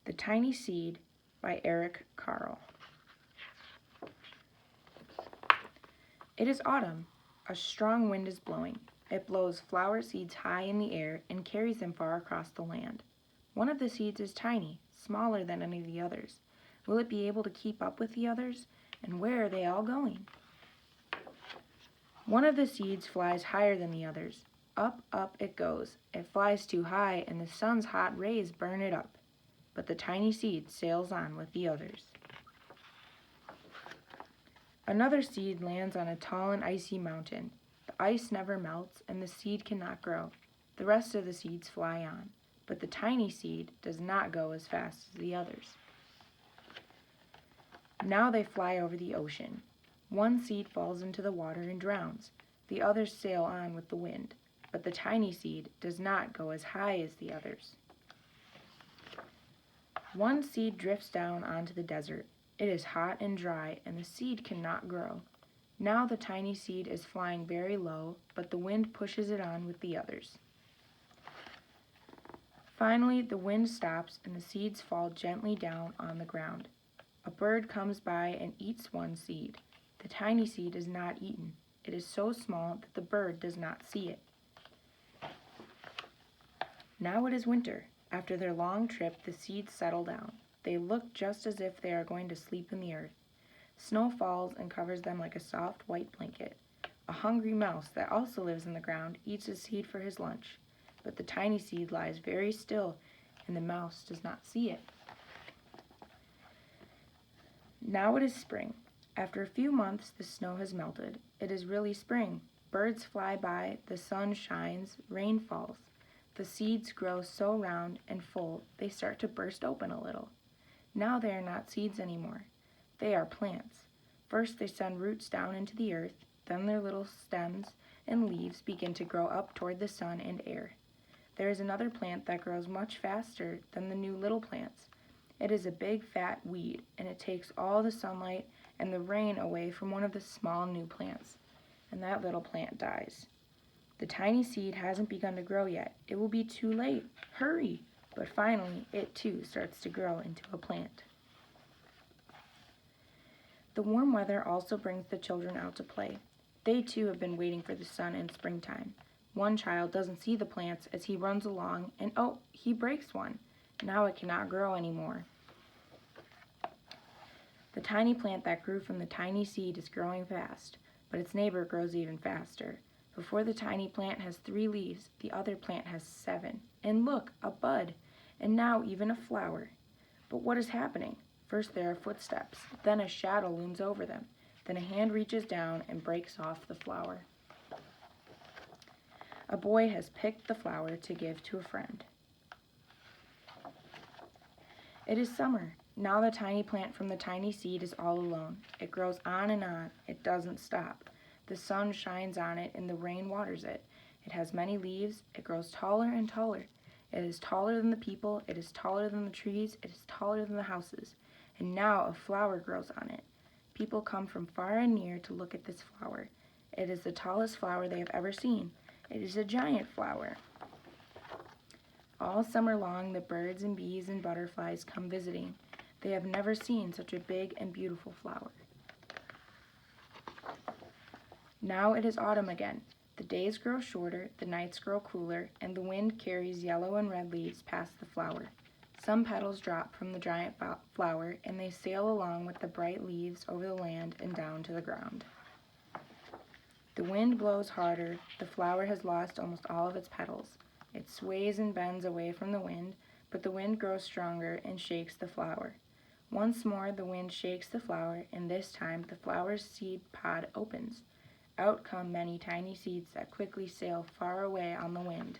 The Tiny Seed by Carle. It is autumn. A strong wind is blowing. It blows flower seeds high in the air and carries them far across the land. One of the seeds is tiny, smaller than any of the others. Will it be able to keep up with the others? And where are they all going? One of the seeds flies higher than the others. Up, up it goes. It flies too high, and the sun's hot rays burn it up. But the tiny seed sails on with the others. Another seed lands on a tall and icy mountain. The ice never melts, and the seed cannot grow. The rest of the seeds fly on, but the tiny seed does not go as fast as the others. Now they fly over the ocean. One seed falls into the water and drowns. The others sail on with the wind, but the tiny seed does not go as high as the others. One seed drifts down onto the desert. It is hot and dry, and the seed cannot grow. Now the tiny seed is flying very low, but the wind pushes it on with the others. Finally, the wind stops, and the seeds fall gently down on the ground. A bird comes by and eats one seed. The tiny seed is not eaten. It is so small that the bird does not see it. Now it is winter. After their long trip, the seeds settle down. They look just as if they are going to sleep in the earth. Snow falls and covers them like a soft white blanket. A hungry mouse that also lives in the ground eats a seed for his lunch, but the tiny seed lies very still, and the mouse does not see it. Now it is spring. After a few months, the snow has melted. It is really spring. Birds fly by, the sun shines, rain falls. The seeds grow so round and full they start to burst open a little. Now they are not seeds anymore. They are plants. First they send roots down into the earth, then their little stems and leaves begin to grow up toward the sun and air. There is another plant that grows much faster than the new little plants. It is a big fat weed, and it takes all the sunlight and the rain away from one of the small new plants, and that little plant dies. The tiny seed hasn't begun to grow yet. It will be too late. Hurry! But finally, it too starts to grow into a plant. The warm weather also brings the children out to play. They too have been waiting for the sun in springtime. One child doesn't see the plants as he runs along, and oh, he breaks one. Now it cannot grow anymore. The tiny plant that grew from the tiny seed is growing fast, but its neighbor grows even faster. Before the tiny plant has 3 leaves, the other plant has 7. And look, a bud, and now even a flower. But what is happening? First there are footsteps, then a shadow looms over them, then a hand reaches down and breaks off the flower. A boy has picked the flower to give to a friend. It is summer. Now the tiny plant from the tiny seed is all alone. It grows on and on. It doesn't stop. The sun shines on it and the rain waters it. It has many leaves. It grows taller and taller. It is taller than the people. It is taller than the trees. It is taller than the houses. And now a flower grows on it. People come from far and near to look at this flower. It is the tallest flower they have ever seen. It is a giant flower. All summer long, the birds and bees and butterflies come visiting. They have never seen such a big and beautiful flower. Now it is autumn again. The days grow shorter, the nights grow cooler, and the wind carries yellow and red leaves past the flower. Some petals drop from the giant flower, and they sail along with the bright leaves over the land and down to the ground. The wind blows harder. The flower has lost almost all of its petals. It sways and bends away from the wind, but the wind grows stronger and shakes the flower. Once more the wind shakes the flower, and this time the flower's seed pod opens. Out come many tiny seeds that quickly sail far away on the wind.